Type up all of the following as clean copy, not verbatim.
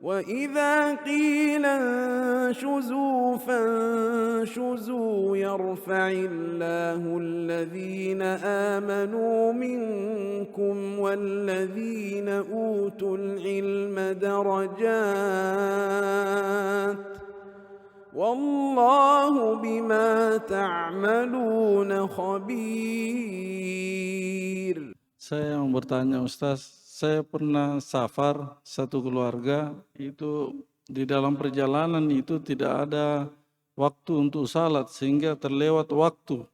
وإذا قيل انشزوا فانشزوا يرفع الله الذين آمنوا منكم والذين أوتوا العلم درجات والله بما تعملون خبير. Saya mau bertanya Ustaz, saya pernah safar satu keluarga, itu di dalam perjalanan itu tidak ada waktu untuk salat sehingga terlewat waktu.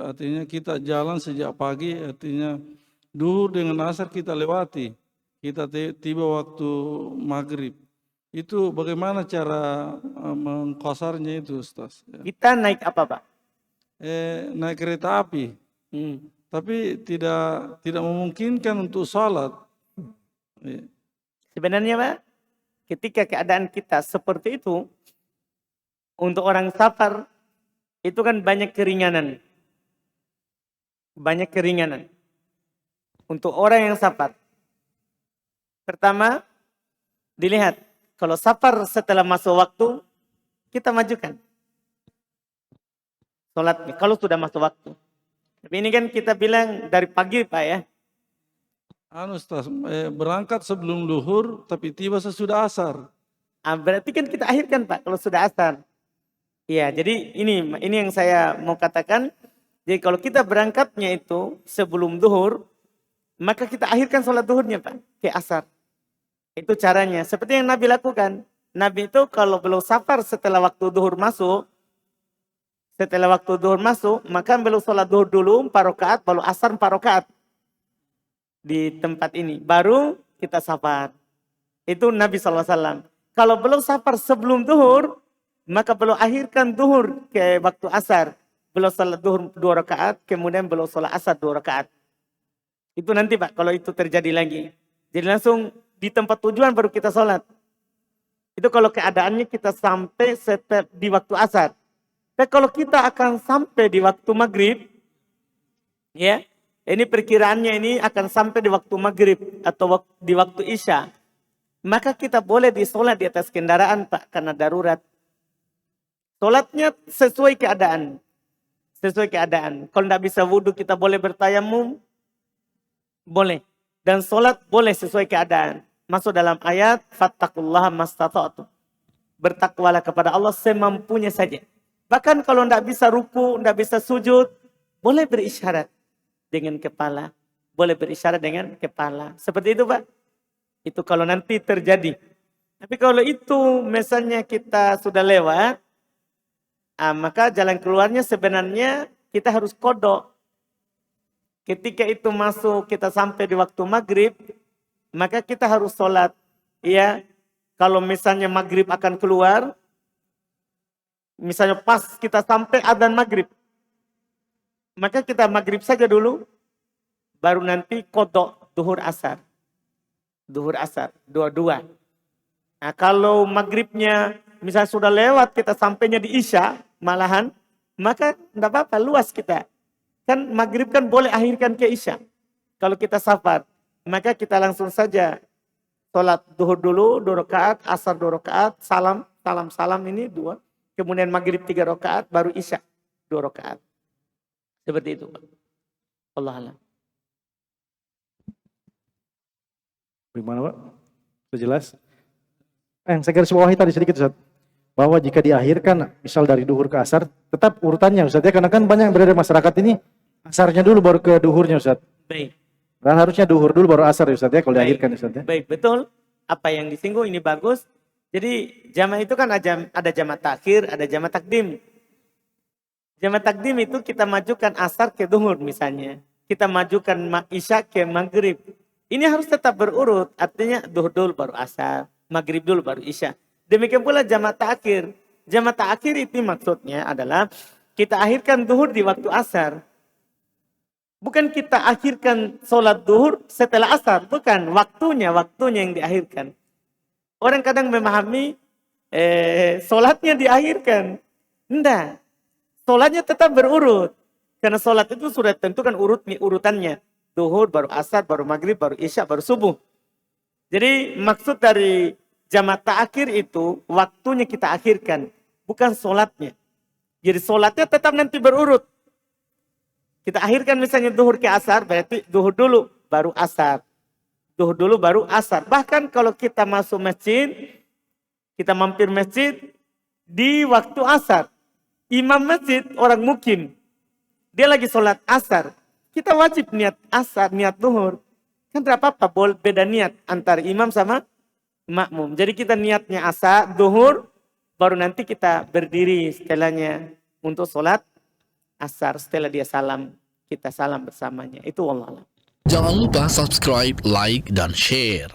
Artinya kita jalan sejak pagi, artinya duhur dengan asar kita lewati. Kita tiba waktu maghrib. Itu bagaimana cara mengqasarnya itu Ustaz? Kita naik apa Pak? Naik kereta api. Tapi tidak memungkinkan untuk salat. Sebenarnya Pak, ketika keadaan kita seperti itu, untuk orang safar itu kan banyak keringanan. Banyak keringanan. Untuk orang yang safar. Pertama, dilihat. Kalau safar setelah masuk waktu, kita majukan salatnya. Kalau sudah masuk waktu. Tapi ini kan kita bilang dari pagi Pak ya. Ustaz, berangkat sebelum duhur tapi tiba sesudah asar. Berarti kan kita akhirkan Pak kalau sudah asar. Iya, jadi ini yang saya mau katakan. Jadi kalau kita berangkatnya itu sebelum duhur, maka kita akhirkan sholat duhurnya Pak ke asar. Itu caranya. Seperti yang Nabi lakukan. Nabi itu kalau belum safar setelah waktu duhur masuk, maka belum sholat duhur dulu 4 rakaat, baru asar 4 rakaat di tempat ini. Baru kita safar. Itu Nabi SAW. Kalau belum safar sebelum duhur, maka belum akhirkan duhur ke waktu asar. Belum sholat duhur 2 rakaat, kemudian belum sholat asar 2 rakaat. Itu nanti Pak, kalau itu terjadi lagi. Jadi langsung di tempat tujuan baru kita sholat. Itu kalau keadaannya kita sampai di waktu asar. Dan kalau kita akan sampai di waktu maghrib, ya, ini perkiraannya ini akan sampai di waktu maghrib atau di waktu isya, maka kita boleh disolat di atas kendaraan Pak, karena darurat. Solatnya sesuai keadaan. Sesuai keadaan. Kalau tidak bisa wudhu kita boleh bertayamum, boleh. Dan solat boleh sesuai keadaan. Masuk dalam ayat, fattaqullaha mastata'tum. Bertakwalah kepada Allah semampunya saja. Bahkan kalau tidak bisa ruku, tidak bisa sujud, boleh berisyarat dengan kepala. Boleh berisyarat dengan kepala. Seperti itu Pak. Itu kalau nanti terjadi. Tapi kalau itu misalnya kita sudah lewat, maka jalan keluarnya sebenarnya kita harus qadha. Ketika itu masuk kita sampai di waktu maghrib, maka kita harus sholat. Ya, kalau misalnya maghrib akan keluar, misalnya pas kita sampai adzan maghrib, maka kita maghrib saja dulu, baru nanti qadha duhur asar. Duhur asar, dua-dua. Nah kalau maghribnya misalnya sudah lewat, kita sampainya di isya malahan, maka tidak apa-apa, luas kita. Kan maghrib kan boleh akhirkan ke isya. Kalau kita safar, maka kita langsung saja sholat duhur dulu 2 rakaat, asar 2 rakaat, salam ini 2. Kemudian maghrib 3 rakaat, baru isya 2 rakaat. Seperti itu Pak. Allah Allah. Bagaimana Pak? Sudah jelas? Yang saya garis bawahi tadi sedikit Ustaz. Bahwa jika diakhirkan misal dari duhur ke asar, tetap urutannya Ustaz ya. Karena kan banyak yang berada di masyarakat ini, asarnya dulu baru ke duhurnya Ustaz. Baik. Dan harusnya duhur dulu baru asar ya Ustaz ya, kalau diakhirkan Ustaz ya. Baik, betul. Apa yang disinggung ini bagus. Jadi jamaah itu kan ada jamaah takhir, ada jamaah takdim. Jamaah takdim itu kita majukan asar ke duhur misalnya. Kita majukan isya ke maghrib. Ini harus tetap berurut. Artinya duhur dulu baru asar, maghrib dulu baru isya. Demikian pula jamaah takhir. Jamaah takhir itu maksudnya adalah kita akhirkan duhur di waktu asar. Bukan kita akhirkan sholat duhur setelah asar. Bukan, waktunya yang diakhirkan. Orang kadang memahami sholatnya diakhirkan. Enggak. Sholatnya tetap berurut. Karena sholat itu sudah tentukan urutannya. Duhur, baru asar, baru maghrib, baru isya, baru subuh. Jadi maksud dari jamaah ta'khir itu waktunya kita akhirkan, bukan sholatnya. Jadi sholatnya tetap nanti berurut. Kita akhirkan misalnya duhur ke asar, berarti duhur dulu baru asar. Duhur dulu baru asar. Bahkan kalau kita masuk masjid, kita mampir masjid di waktu asar. Imam masjid orang mukim, dia lagi sholat asar. Kita wajib niat asar, niat duhur. Kan tidak apa-apa, beda niat antara imam sama makmum. Jadi kita niatnya asar, duhur, baru nanti kita berdiri setelahnya untuk sholat asar. Setelah dia salam, kita salam bersamanya. Itu wallah. Jangan lupa subscribe, like, dan share.